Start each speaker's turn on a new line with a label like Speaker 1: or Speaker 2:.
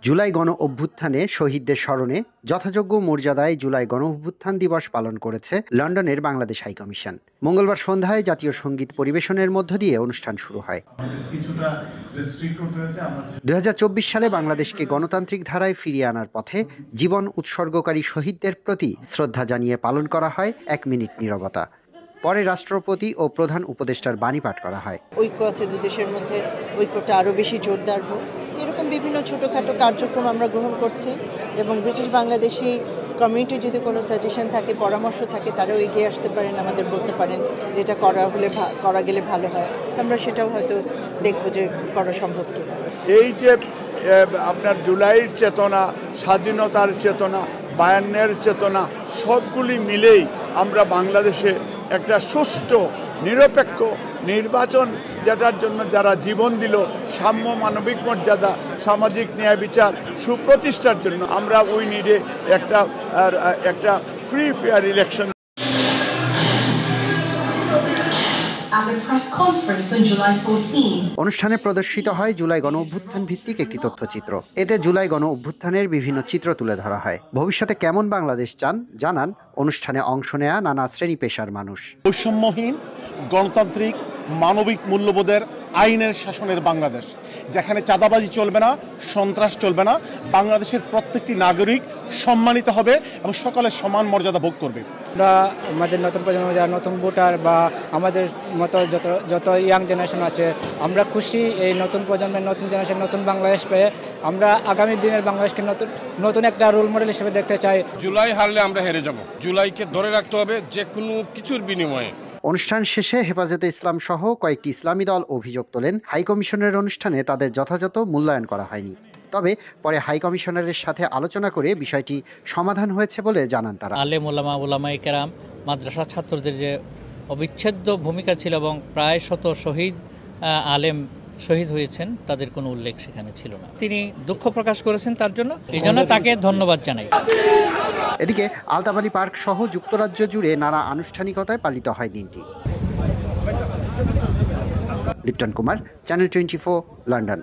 Speaker 1: জুলাই গণ অভ্যুত্থানে শহীদদের স্মরণে যথাযোগ্য মর্যাদায় জুলাই গণ অভ্যুত্থান দিবস পালন করেছে লন্ডনের বাংলাদেশ হাইকমিশন। মঙ্গলবার সন্ধ্যায় জাতীয় সঙ্গীত পরিবেশনের মধ্য দিয়ে অনুষ্ঠান শুরু হয়। 2024 সালে বাংলাদেশকে গণতান্ত্রিক ধারায় ফিরিয়ে আনার পথে জীবন উৎসর্গকারী শহীদদের প্রতি শ্রদ্ধা জানিয়ে পালন করা হয় 1 মিনিট নীরবতা। পরে রাষ্ট্রপতি ও প্রধান উপদেষ্টার বাণী পাঠ করা হয়।
Speaker 2: ঐক্য আছে দুই দেশের মধ্যে, ঐক্যটা আরও বেশি জোরদার হোক, এরকম বিভিন্ন ছোটোখাটো কার্যক্রম আমরা গ্রহণ করছি এবং ব্রিটিশ বাংলাদেশি কমিউনিটি যদি কোনো সাজেশন থাকে, পরামর্শ থাকে, তারাও এগিয়ে আসতে পারেন, আমাদের বলতে পারেন যেটা করা গেলে ভালো হয়। আমরা সেটাও হয়তো দেখব যে করা সম্ভব কিনা।
Speaker 3: এই যে আপনার জুলাইয়ের চেতনা, স্বাধীনতার চেতনা, 52-এর চেতনা, সবগুলি মিলেই আমরা বাংলাদেশে একটা সুষ্ঠু নিরপেক্ষ নির্বাচন, যেটার জন্য যারা জীবন দিল, সাম্য, মানবিক মর্যাদা, সামাজিক ন্যায় বিচার সুপ্রতিষ্ঠার জন্য আমরা উই নিডে একটা ফ্রি ফেয়ার ইলেকশন।
Speaker 1: অনুষ্ঠানে প্রদর্শিত হয় জুলাই গণ অভ্যুত্থান ভিত্তিক একটি তথ্যচিত্র। এতে জুলাই গণ অভ্যুত্থানের বিভিন্ন চিত্র তুলে ধরা হয়। ভবিষ্যতে কেমন বাংলাদেশ চান জানান অনুষ্ঠানে অংশ নেয়া নানা শ্রেণী পেশার মানুষ।
Speaker 4: বৈষম্যহীন, গণতান্ত্রিক, মানবিক মূল্যবোধের, আইনের শাসনের বাংলাদেশ, যেখানে চাঁদাবাজি চলবে না, সন্ত্রাস চলবে না, বাংলাদেশের প্রত্যেকটি নাগরিক সম্মানিত হবে এবং সকলের সমান মর্যাদা ভোগ করবে।
Speaker 5: আমরা আমাদের নতুন প্রজন্ম, যারা নতুন ভোটার বা আমাদের মতো যত ইয়াং জেনারেশন আছে, আমরা খুশি এই নতুন প্রজন্মের, নতুন জেনারেশন, নতুন বাংলাদেশ পেয়ে। আমরা আগামী দিনের বাংলাদেশকে নতুন একটা রোল মডেল হিসেবে দেখতে চাই।
Speaker 6: জুলাই হারলে আমরা হেরে যাব, জুলাইকে ধরে রাখতে হবে যে কোনো কিছুর বিনিময়ে।
Speaker 1: অনুষ্ঠান শেষে হেফাজতে ইসলাম সহ কয়েকটি ইসলামী দল অভিযোগ তোলেন হাইকমিশনের অনুষ্ঠানে তাদের যথাযথ মূল্যায়ন করা হয়নি। তবে পরে হাইকমিশনারের সাথে আলোচনা করে বিষয়টি সমাধান হয়েছে বলে জানান তারা।
Speaker 7: আলেম ওলামা, ওলামায়ে কেরাম, মাদ্রাসা ছাত্রদের যে অবিচ্ছেদ্য ভূমিকা ছিল এবং প্রায় শত আলেম শহীদ হয়েছেন, তাদের কোনো উল্লেখ সেখানে ছিল না। তিনি দুঃখ প্রকাশ করেছেন, তার জন্য এই জন্য তাকে ধন্যবাদ জানাই।
Speaker 1: এদিকে আলতাবালি পার্ক সহ যুক্তরাজ্য জুড়ে নানা আনুষ্ঠানিকতায় পালিত হয় দিনটি। Lipton Kumar, channel 24, London.